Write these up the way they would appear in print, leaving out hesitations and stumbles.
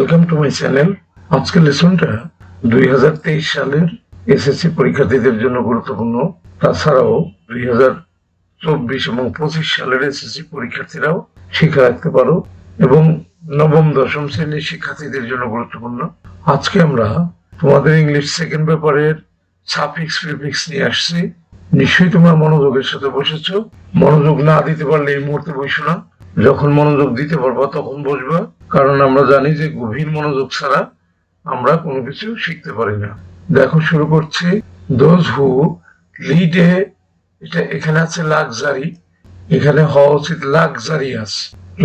Welcome to my channel. আজকের লেসনটা 2023 সালের SSC পরীক্ষার্থীদের জন্য গুরুত্বপূর্ণ। তাছাড়াও 2024 এবং 25 সালের এসএসসি পরীক্ষার্থীরাও শিখে রাখতে পারো এবং নবম দশম শ্রেণীর শিক্ষার্থীদের জন্য গুরুত্বপূর্ণ। আজকে আমরা তোমাদের ইংলিশ সেকেন্ড পেপারের সাফিক্স প্রিফিক্স নিয়ে আসছি। নিশ্চয়ই তোমরা মনোযোগের সাথে বসেছো। মনোযোগ না দিতে পারলে এই মুহূর্তে বসো না, যখন মনোযোগ দিতে পারবা তখন বসবা, কারণ আমরা জানি যে গভীর মনোযোগ ছাড়া আমরা কোনো কিছু শিখতে পারি না। দেখো, শুরু করছি। দোজ হু লিড এ, এটা এখানে আছে লাক্সারি, এখানে হওয়া উচিত লাক্সারিয়াস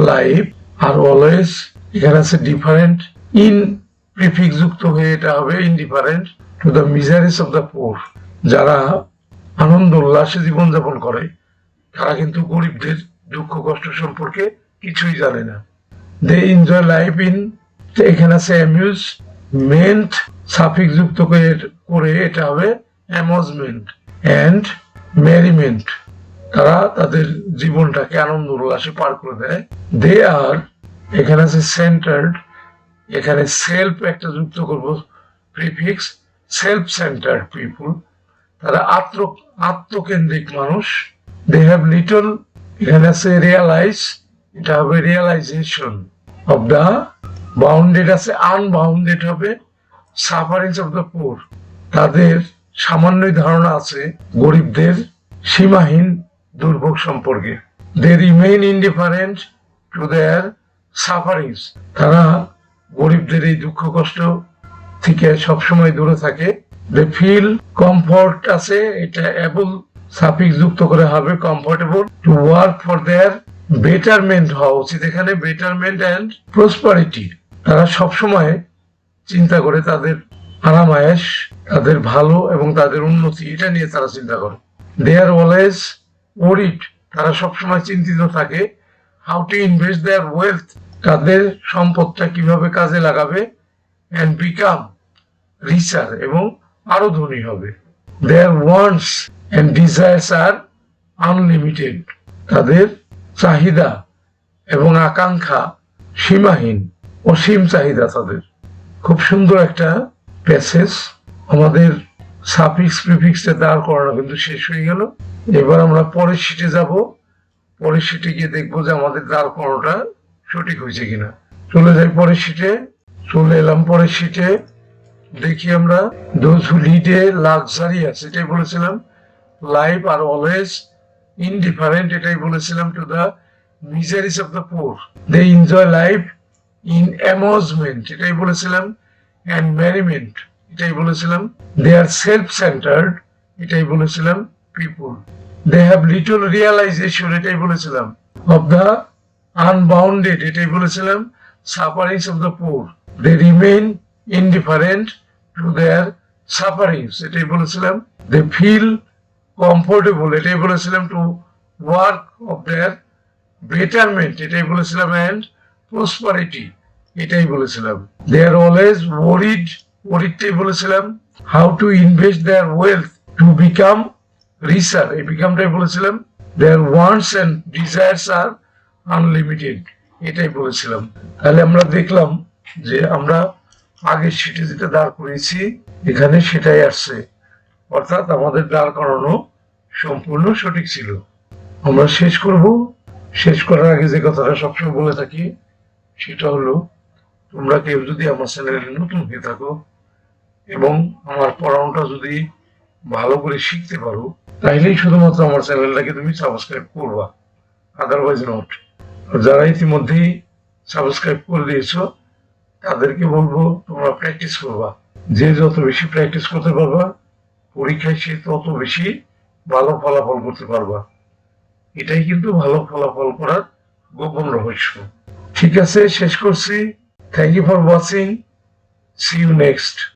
লাইফ। আর অলওয়েজ এখানে আছে ডিফারেন্ট, ইন প্রিফিক্স যুক্ত হয়ে এটা হবে indifferent two the miseries of the পোর। যারা আনন্দ উল্লাসে জীবনযাপন করে তারা কিন্তু গরিবদের দুঃখ কষ্ট সম্পর্কে কিছুই জানে না। দে এনজয় লাইফ ইন, এখানে আছে অ্যামিউজমেন্ট, সাফিক্স যুক্ত করে এটা হবে অ্যামিউজমেন্ট অ্যান্ড মেরিমেন্ট। তারা তাদের জীবনটাকে আনন্দ উল্লাসে পার করে দেয়। দে আর, এখানে আছে সেন্টার্ড, এখানে সেলফ একটা যুক্ত করব প্রিফিক্স, সেলফ সেন্টার্ড পিপুল, তারা আত্মকেন্দ্রিক মানুষ। দে হ্যাভ লিটল, এখানে আছে রিয়ালাইজ, এটা হবে রিয়ালাইজেশন অফ দা বাউন্ডেড, আছে আনবাউন্ডেড হবে সাফারিংস অফ দ্য পুর। তাদের সামান্যই ধারণা আছে গরিবদের সীমাহীন দুর্ভোগ সম্পর্কে। They remain indifferent to their sufferings, তারা গরিবদের এই দুঃখ কষ্ট থেকে সবসময় দূরে থাকে। দে ফিল কমফর্ট, আছে এটা এবল সাফিক্স যুক্ত করে হবে comfortable to work for their betterment, হওয়া উচিত এখানে বেটারমেন্ট অ্যান্ড প্রসপারিটি। তারা সবসময় চিন্তা করে তাদের আরামায়েশ, তাদের ভালো এবং তাদের উন্নতি, এটা নিয়ে তারা চিন্তা করে। দে আর অলওয়েজ ওরিড, তারা সবসময় চিন্তিত থাকে how to invest their wealth, তাদের সম্পদটা কিভাবে কাজে লাগাবে, অ্যান্ড বিকাম রিচার, এবং আরো ধনী হবে। Their wants and desires are unlimited, তাদের চাহিদা এবং আকাঙ্ক্ষা সীমাহীন, অসীম চাহিদা তাদের। খুব সুন্দর একটা প্যাসেজ। আমাদের সাফিক্স প্রিফিক্সে দাঁড় করানো কিন্তু শেষ হয়ে গেল। এবার আমরা পরের শিটে যাব। পরের শিটে গিয়ে দেখবো যে আমাদের দাঁড় করানোটা সঠিক হয়েছে কিনা। চলে যাই পরের শিটে। চলে এলাম পরের শিটে। দেখি আমরা those who lead a luxurious, এটাই বলেছিলাম। লাইফ আর অলওয়েজ ইনডিফারেন্ট, এটাই বলেছিলাম to the miseries of the poor. They enjoy life in amusement, এটাই বলেছিলাম, অ্যান্ড মেরিমেন্ট, এটাই বলেছিলাম। দে আর সেলফ সেন্টার্ড, এটাই বলেছিলাম people. They have little realisation, এটাই বলেছিলাম, অফ দ্য আনবাউন্ডেড, এটাই বলেছিলাম, sufferings of the poor. They remain indifferent to their sufferings, এটাই বলেছিলাম। দে ফিল কমফোর্টেবল, এটাই বলেছিলাম, to work of their betterment, এটাই বলেছিলাম, অ্যান্ড প্রসপারিটি, এটাই বলেছিলাম। দে আর অলওয়েজ ওরিড, ওরিডটাই বলেছিলাম। How to invest their wealth to become richer, এই বিকামটাই বলেছিলাম। Their wants and desires are unlimited, এটাই বলেছিলাম। তাহলে আমরা দেখলাম যে আমরা আগের শিটে যেটা দাঁড় করেছি এখানে সেটাই আসছে, অর্থাৎ আমাদের দাঁড় করানো সম্পূর্ণ সঠিক ছিল। আমরা শেষ করব। শেষ করার আগে যে কথাটা সবসময় বলে থাকি সেটা হলো, তোমরা কেউ যদি আমার চ্যানেলে নতুন হয়ে থাকো এবং আমার পড়ানোটা যদি ভালো করে শিখতে পারো, তাইলেই শুধুমাত্র আমার চ্যানেলটাকে তুমি সাবস্ক্রাইব করবা, আদারওয়াইজ নট। যারা ইতিমধ্যেই সাবস্ক্রাইব করে দিয়েছো তাদেরকে বলবো তোমরা প্র্যাকটিস করবা। যে যত বেশি প্র্যাকটিস করতে পারবা পরীক্ষায় সে তত বেশি ভালো ফলাফল করতে পারবা। এটাই কিন্তু ভালো ফলাফল করার গোপন রহস্য। ঠিক আছে, শেষ করছি। Thank you for watching. See you next.